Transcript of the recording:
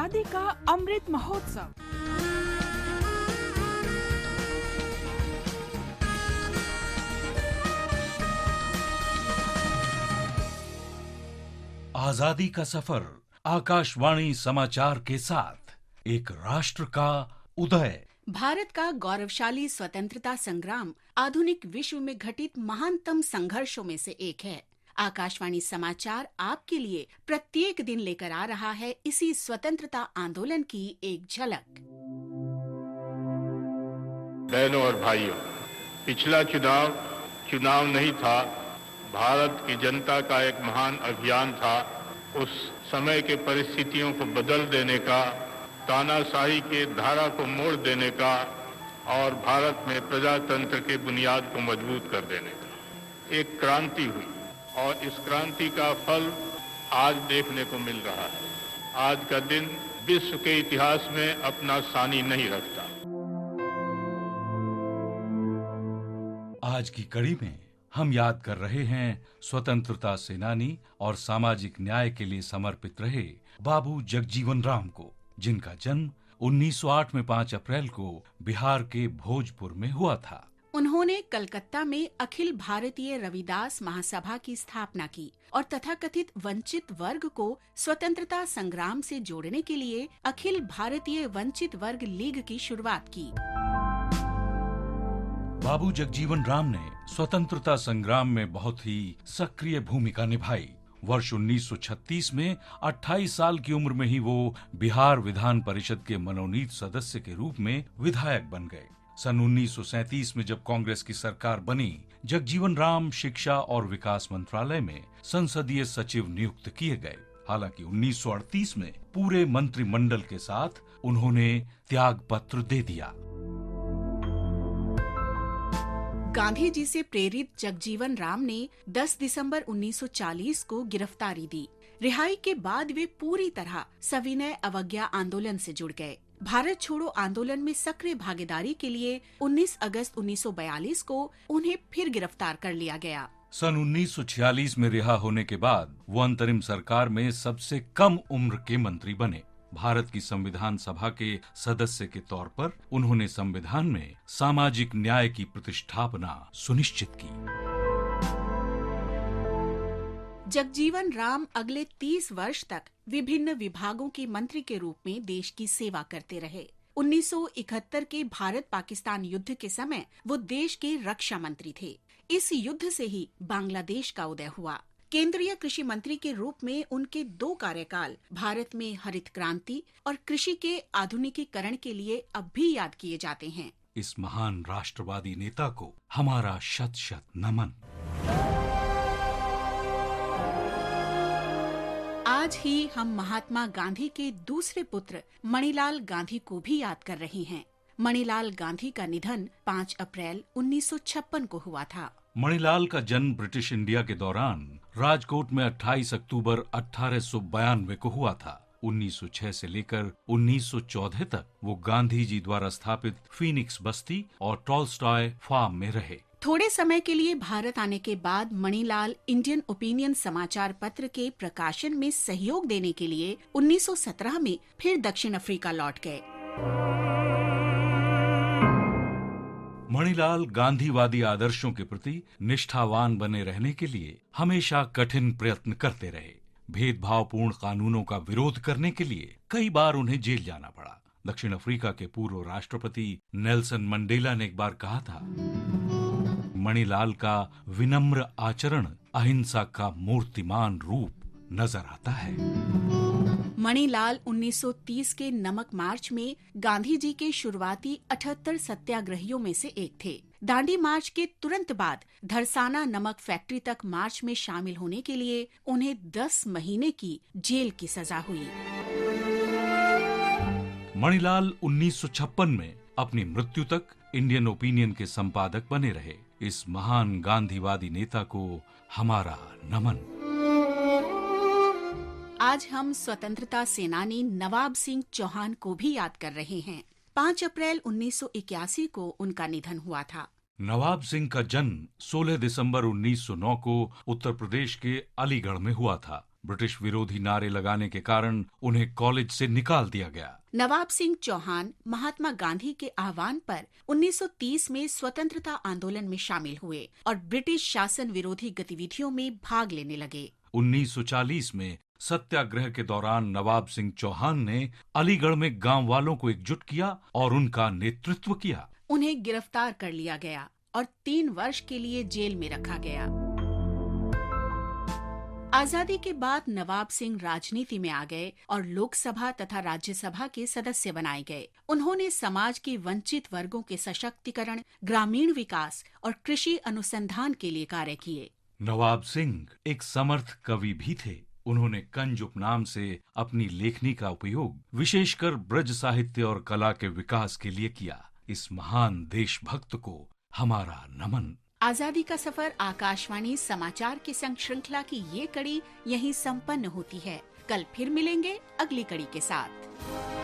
आजादी का अमृत महोत्सव। आजादी का सफर आकाशवाणी समाचार के साथ एक राष्ट्र का उदय। भारत का गौरवशाली स्वतंत्रता संग्राम आधुनिक विश्व में घटित महानतम संघर्षों में से एक है। आकाशवाणी समाचार आपके लिए प्रत्येक दिन लेकर आ रहा है इसी स्वतंत्रता आंदोलन की एक झलक। बहनों और भाइयों, पिछला चुनाव नहीं था, भारत की जनता का एक महान अभियान था। उस समय के परिस्थितियों को बदल देने का, तानाशाही के धारा को मोड़ देने का और भारत में प्रजातंत्र के बुनियाद को मजबूत कर देने का एक क्रांति हुई और इस क्रांति का फल आज देखने को मिल रहा है। आज का दिन विश्व के इतिहास में अपना सानी नहीं रखता। आज की कड़ी में हम याद कर रहे हैं स्वतंत्रता सेनानी और सामाजिक न्याय के लिए समर्पित रहे बाबू जगजीवन राम को, जिनका जन्म 1908 में 5 अप्रैल को बिहार के भोजपुर में हुआ था। उन्होंने कलकत्ता में अखिल भारतीय रविदास महासभा की स्थापना की और तथाकथित वंचित वर्ग को स्वतंत्रता संग्राम से जोड़ने के लिए अखिल भारतीय वंचित वर्ग लीग की शुरुआत की। बाबू जगजीवन राम ने स्वतंत्रता संग्राम में बहुत ही सक्रिय भूमिका निभाई। वर्ष 1936 में 28 साल की उम्र में ही वो बिहार विधान परिषद के मनोनीत सदस्य के रूप में विधायक बन गए। सन 1937 में जब कांग्रेस की सरकार बनी, जगजीवन राम शिक्षा और विकास मंत्रालय में संसदीय सचिव नियुक्त किए गए। हालांकि 1938 में पूरे मंत्रिमंडल के साथ उन्होंने त्याग पत्र दे दिया। गांधी जी से प्रेरित जगजीवन राम ने 10 दिसंबर 1940 को गिरफ्तारी दी। रिहाई के बाद वे पूरी तरह सविनय अवज्ञा आंदोलन से जुड़ गए। भारत छोड़ो आंदोलन में सक्रिय भागीदारी के लिए 19 अगस्त 1942 को उन्हें फिर गिरफ्तार कर लिया गया। सन 1946 में रिहा होने के बाद वो अंतरिम सरकार में सबसे कम उम्र के मंत्री बने। भारत की संविधान सभा के सदस्य के तौर पर उन्होंने संविधान में सामाजिक न्याय की प्रतिष्ठापना सुनिश्चित की। जगजीवन राम अगले 30 वर्ष तक विभिन्न विभागों के मंत्री के रूप में देश की सेवा करते रहे। 1971 के भारत पाकिस्तान युद्ध के समय वो देश के रक्षा मंत्री थे। इस युद्ध से ही बांग्लादेश का उदय हुआ। केंद्रीय कृषि मंत्री के रूप में उनके 2 कार्यकाल भारत में हरित क्रांति और कृषि के आधुनिकीकरण के लिए अब भी याद किए जाते हैं। इस महान राष्ट्रवादी नेता को हमारा शत शत नमन। आज ही हम महात्मा गांधी के दूसरे पुत्र मणिलाल गांधी को भी याद कर रहे हैं। मणिलाल गांधी का निधन 5 अप्रैल 1956 को हुआ था। मणिलाल का जन्म ब्रिटिश इंडिया के दौरान राजकोट में 28 अक्टूबर 1892 को हुआ था। 1906 से लेकर 1914 तक वो गांधी जी द्वारा स्थापित फीनिक्स बस्ती और टॉलस्टॉय फार्म में रहे। थोड़े समय के लिए भारत आने के बाद मणिलाल इंडियन ओपिनियन समाचार पत्र के प्रकाशन में सहयोग देने के लिए 1917 में फिर दक्षिण अफ्रीका लौट गए। मणिलाल गांधीवादी आदर्शों के प्रति निष्ठावान बने रहने के लिए हमेशा कठिन प्रयत्न करते रहे। भेदभावपूर्ण कानूनों का विरोध करने के लिए कई बार उन्हें जेल जाना पड़ा। दक्षिण अफ्रीका के पूर्व राष्ट्रपति नेल्सन मंडेला ने एक बार कहा था, मणिलाल का विनम्र आचरण अहिंसा का मूर्तिमान रूप नजर आता है। मणिलाल 1930 के नमक मार्च में गांधी जी के शुरुआती 78 सत्याग्रहियों में से एक थे। दांडी मार्च के तुरंत बाद धरसाना नमक फैक्ट्री तक मार्च में शामिल होने के लिए उन्हें 10 महीने की जेल की सजा हुई। मणिलाल 1956 में अपनी मृत्यु तक इंडियन ओपिनियन के संपादक बने रहे। इस महान गांधीवादी नेता को हमारा नमन। आज हम स्वतंत्रता सेनानी नवाब सिंह चौहान को भी याद कर रहे हैं। 5 अप्रैल 1981 को उनका निधन हुआ था। नवाब सिंह का जन्म 16 दिसंबर 1909 को उत्तर प्रदेश के अलीगढ़ में हुआ था। ब्रिटिश विरोधी नारे लगाने के कारण उन्हें कॉलेज से निकाल दिया गया। नवाब सिंह चौहान महात्मा गांधी के आह्वान पर 1930 में स्वतंत्रता आंदोलन में शामिल हुए और ब्रिटिश शासन विरोधी गतिविधियों में भाग लेने लगे। 1940 में सत्याग्रह के दौरान नवाब सिंह चौहान ने अलीगढ़ में गांव वालों को एकजुट किया और उनका नेतृत्व किया। उन्हें गिरफ्तार कर लिया गया और 3 वर्ष के लिए जेल में रखा गया। आजादी के बाद नवाब सिंह राजनीति में आ गए और लोकसभा तथा राज्यसभा के सदस्य बनाए गए। उन्होंने समाज के वंचित वर्गों के सशक्तिकरण, ग्रामीण विकास और कृषि अनुसंधान के लिए कार्य किए। नवाब सिंह एक समर्थ कवि भी थे। उन्होंने कंज उपनाम से अपनी लेखनी का उपयोग विशेषकर ब्रज साहित्य और कला के विकास के लिए किया। इस महान देशभक्त को हमारा नमन। आजादी का सफर आकाशवाणी समाचार की संग श्रृंखला की ये कड़ी यहीं संपन्न होती है। कल फिर मिलेंगे अगली कड़ी के साथ।